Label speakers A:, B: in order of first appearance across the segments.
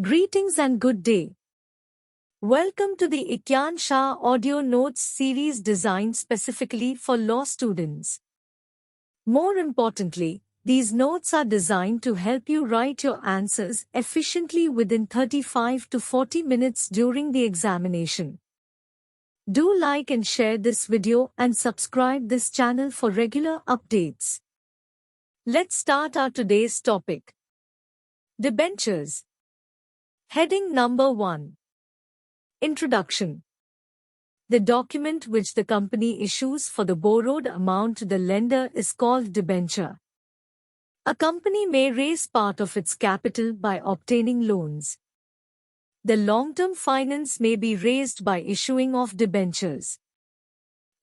A: Greetings and good day. Welcome to the Ikyan Shah audio notes series designed specifically for law students. More importantly, these notes are designed to help you write your answers efficiently within 35 to 40 minutes during the examination. Do like and share this video and subscribe this channel for regular updates. Let's start our today's topic. Debentures. Heading number 1. Introduction. The document which the company issues for the borrowed amount to the lender is called debenture. A company may raise part of its capital by obtaining loans. The long-term finance may be raised by issuing of debentures.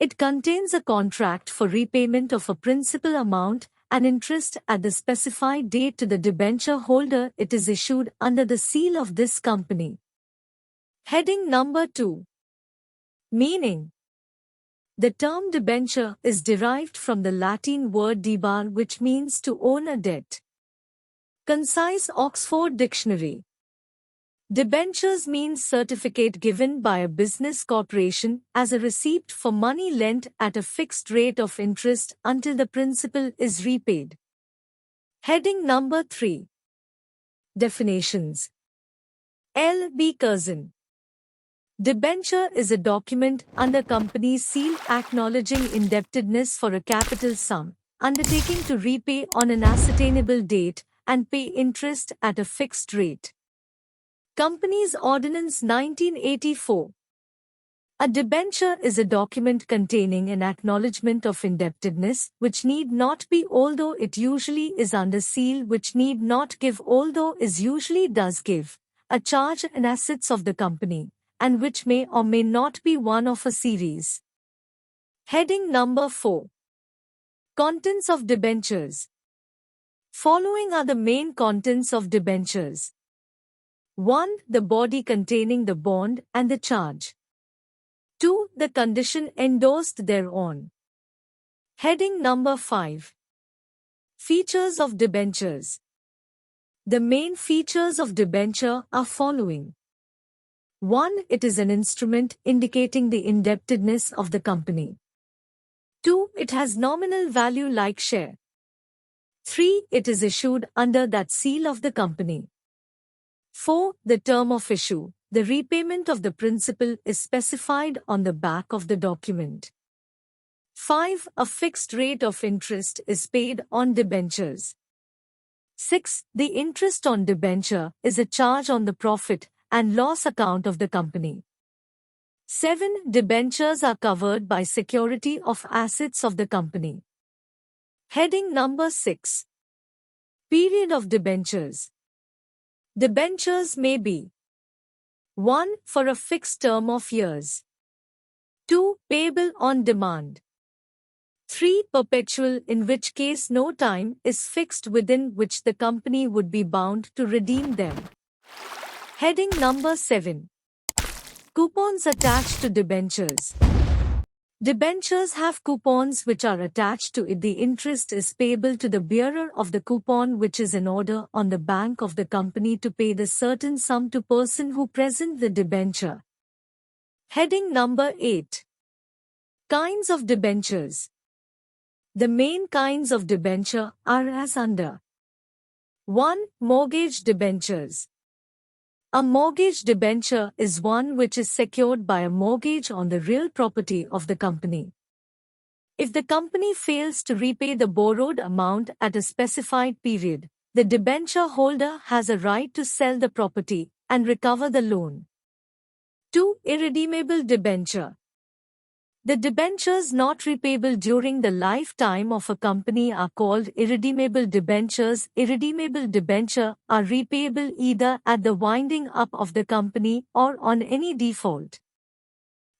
A: It contains a contract for repayment of a principal amount and interest at the specified date to the debenture holder. It is issued under the seal of this company. Heading number 2. Meaning. The term debenture is derived from the Latin word debare, which means to own a debt. Concise Oxford Dictionary. Debentures means certificate given by a business corporation as a receipt for money lent at a fixed rate of interest until the principal is repaid. Heading number 3. Definitions. LLB Cousin. Debenture is a document under company's seal acknowledging indebtedness for a capital sum, undertaking to repay on an ascertainable date, and pay interest at a fixed rate. Companies Ordinance 1984. A debenture is a document containing an acknowledgement of indebtedness, which need not be although it usually is under seal, which need not give although is usually does give, a charge and assets of the company, and which may or may not be one of a series. Heading number 4. Contents of debentures. Following are the main contents of debentures. 1. The body containing the bond and the charge. 2. The condition endorsed thereon. Heading number 5. Features of debentures. The main features of debenture are following. 1. It is an instrument indicating the indebtedness of the company. 2. It has nominal value like share. 3. It is issued under that seal of the company. 4. The term of issue, the repayment of the principal is specified on the back of the document. 5. A fixed rate of interest is paid on debentures. 6. The interest on debenture is a charge on the profit and loss account of the company. 7. Debentures are covered by security of assets of the company. Heading number 6. Period of debentures. Debentures may be 1. For a fixed term of years. 2. Payable on demand. 3. Perpetual, in which case no time is fixed within which the company would be bound to redeem them. Heading number 7. Coupons attached to debentures. Debentures have coupons which are attached to it. The interest is payable to the bearer of the coupon, which is an order on the bank of the company to pay the certain sum to person who present the debenture. Heading number 8. Kinds of debentures. The main kinds of debenture are as under. 1. Mortgage debentures. A mortgage debenture is one which is secured by a mortgage on the real property of the company. If the company fails to repay the borrowed amount at a specified period, the debenture holder has a right to sell the property and recover the loan. 2. Irredeemable debenture. The debentures not repayable during the lifetime of a company are called irredeemable debentures. Irredeemable debentures are repayable either at the winding up of the company or on any default.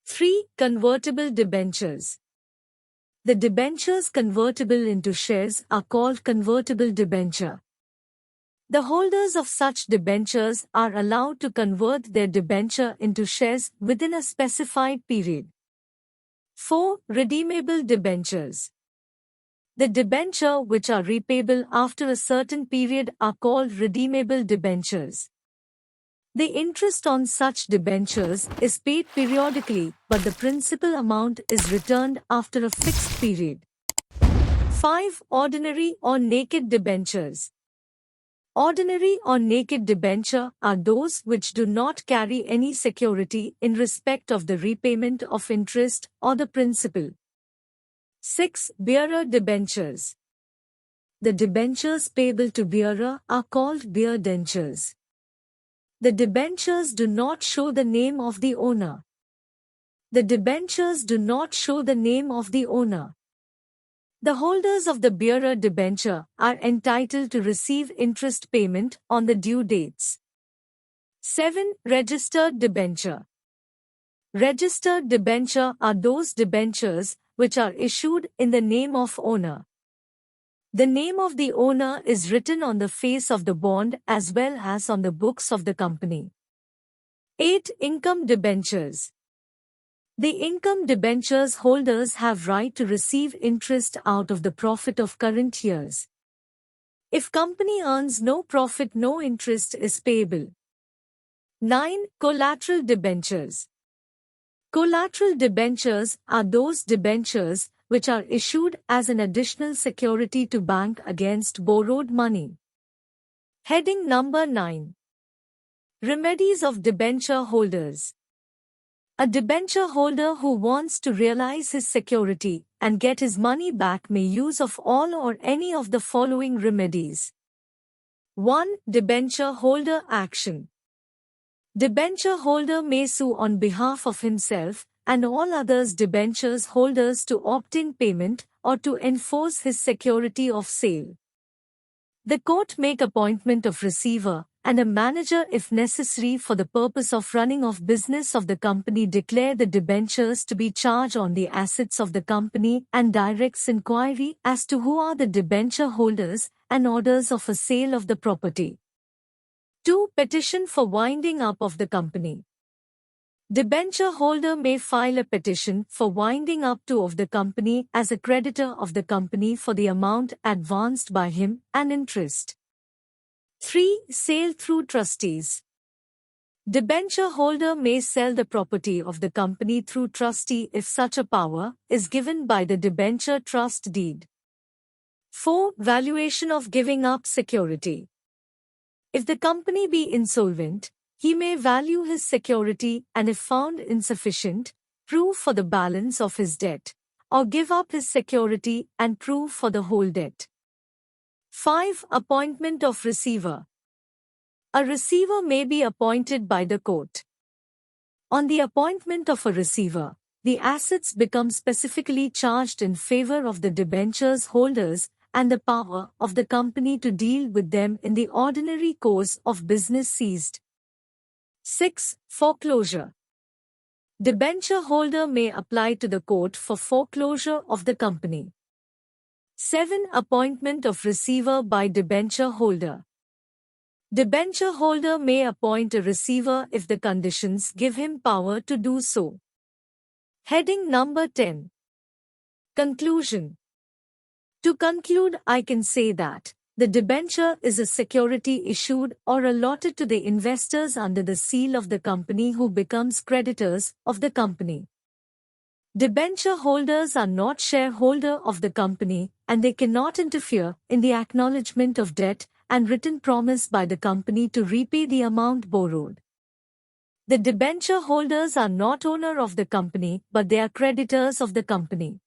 A: 3. Convertible debentures. The debentures convertible into shares are called convertible debenture. The holders of such debentures are allowed to convert their debenture into shares within a specified period. 4. Redeemable debentures. The debenture which are repayable after a certain period are called redeemable debentures. The interest on such debentures is paid periodically, but the principal amount is returned after a fixed period. 5. Ordinary or naked debentures. Ordinary or naked debenture are those which do not carry any security in respect of the repayment of interest or the principal. 6. Bearer debentures. The debentures payable to bearer are called bearer debentures. The debentures do not show the name of the owner. The debentures do not show the name of the owner. The holders of the bearer debenture are entitled to receive interest payment on the due dates. 7. Registered debenture. Registered debenture are those debentures which are issued in the name of owner. The name of the owner is written on the face of the bond as well as on the books of the company. 8. Income debentures. The income debentures holders have right to receive interest out of the profit of current years. If company earns no profit, no interest is payable. 9. Collateral debentures. Collateral debentures are those debentures which are issued as an additional security to bank against borrowed money. Heading number 9. Remedies of debenture holders. A debenture holder who wants to realize his security and get his money back may use of all or any of the following remedies. 1. Debenture holder action. Debenture holder may sue on behalf of himself and all others debentures holders to obtain payment or to enforce his security of sale. The court make appointment of receiver and a manager if necessary for the purpose of running of business of the company, declare the debentures to be charged on the assets of the company and directs inquiry as to who are the debenture holders and orders of a sale of the property. 2. Petition for winding up of the company. Debenture holder may file a petition for winding up of the company as a creditor of the company for the amount advanced by him and interest. 3. Sale through trustees. Debenture holder may sell the property of the company through trustee if such a power is given by the debenture trust deed. 4. Valuation of giving up security. If the company be insolvent, he may value his security and if found insufficient, prove for the balance of his debt, or give up his security and prove for the whole debt. 5. Appointment of receiver. A receiver may be appointed by the court. On the appointment of a receiver, the assets become specifically charged in favor of the debentures holders and the power of the company to deal with them in the ordinary course of business ceased. 6. Foreclosure. Debenture holder may apply to the court for foreclosure of the company. 7. Appointment of receiver by debenture holder. Debenture holder may appoint a receiver if the conditions give him power to do so. Heading number 10. Conclusion. To conclude, I can say that the debenture is a security issued or allotted to the investors under the seal of the company who becomes creditors of the company. Debenture holders are not shareholder of the company and they cannot interfere in the acknowledgement of debt and written promise by the company to repay the amount borrowed. The debenture holders are not owner of the company but they are creditors of the company.